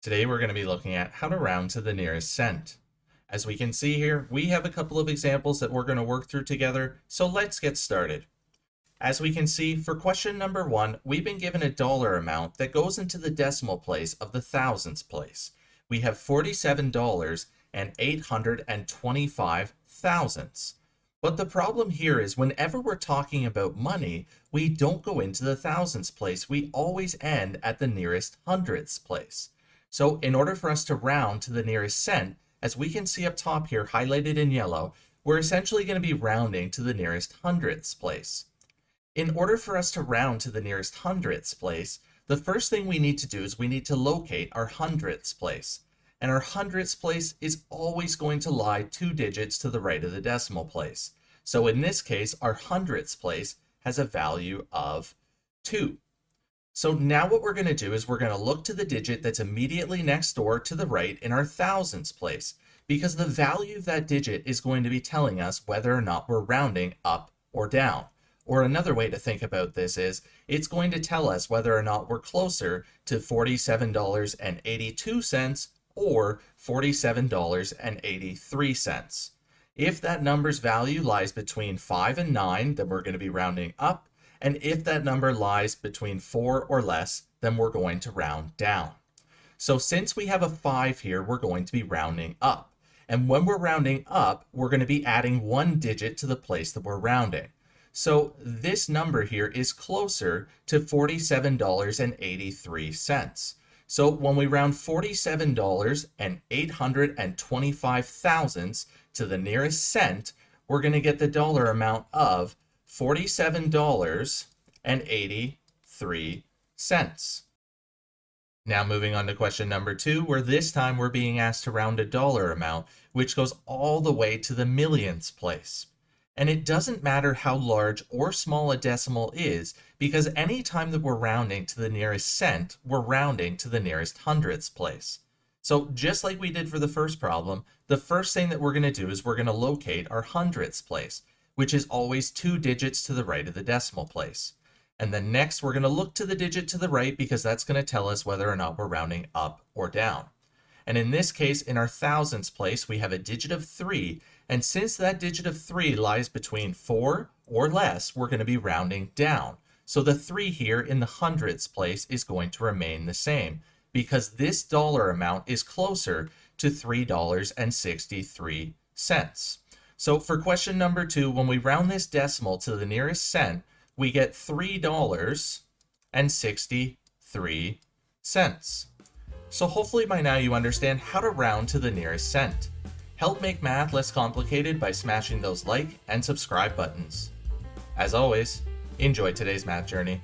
Today we're going to be looking at how to round to the nearest cent. As we can see here, we have a couple of examples that we're going to work through together, so let's get started. As we can see, for question number 1, we've been given a dollar amount that goes into the decimal place of the thousands place. We have $47 and 825 thousandths. But the problem here is whenever we're talking about money, we don't go into the thousands place. We always end at the nearest hundredths place. So in order for us to round to the nearest cent, as we can see up top here highlighted in yellow, we're essentially going to be rounding to the nearest hundredths place. In order for us to round to the nearest hundredths place, the first thing we need to do is we need to locate our hundredths place. And our hundredths place is always going to lie 2 digits to the right of the decimal place. So in this case, our hundredths place has a value of 2. So now what we're going to do is we're going to look to the digit that's immediately next door to the right in our thousands place, because the value of that digit is going to be telling us whether or not we're rounding up or down. Or another way to think about this is it's going to tell us whether or not we're closer to $47.82 or $47.83. If that number's value lies between 5 and 9, then we're going to be rounding up. And if that number lies between 4 or less, then we're going to round down. So since we have a 5 here, we're going to be rounding up. And when we're rounding up, we're going to be adding 1 digit to the place that we're rounding. So this number here is closer to $47.83. So when we round $47 and 825 thousandths to the nearest cent, we're going to get the dollar amount of $47.83. Now moving on to question number 2, where this time we're being asked to round a dollar amount, which goes all the way to the millionths place. And it doesn't matter how large or small a decimal is, because any time that we're rounding to the nearest cent, we're rounding to the nearest hundredths place. So just like we did for the first problem, the first thing that we're going to do is we're going to locate our hundredths place, which is always 2 digits to the right of the decimal place. And then next we're going to look to the digit to the right because that's going to tell us whether or not we're rounding up or down. And in this case, in our thousandths place, we have a digit of 3. And since that digit of 3 lies between 4 or less, we're going to be rounding down. So the 3 here in the hundredths place is going to remain the same because this dollar amount is closer to $3.63. So for question number 2, when we round this decimal to the nearest cent, we get $3.63. So hopefully by now you understand how to round to the nearest cent. Help make math less complicated by smashing those like and subscribe buttons. As always, enjoy today's math journey.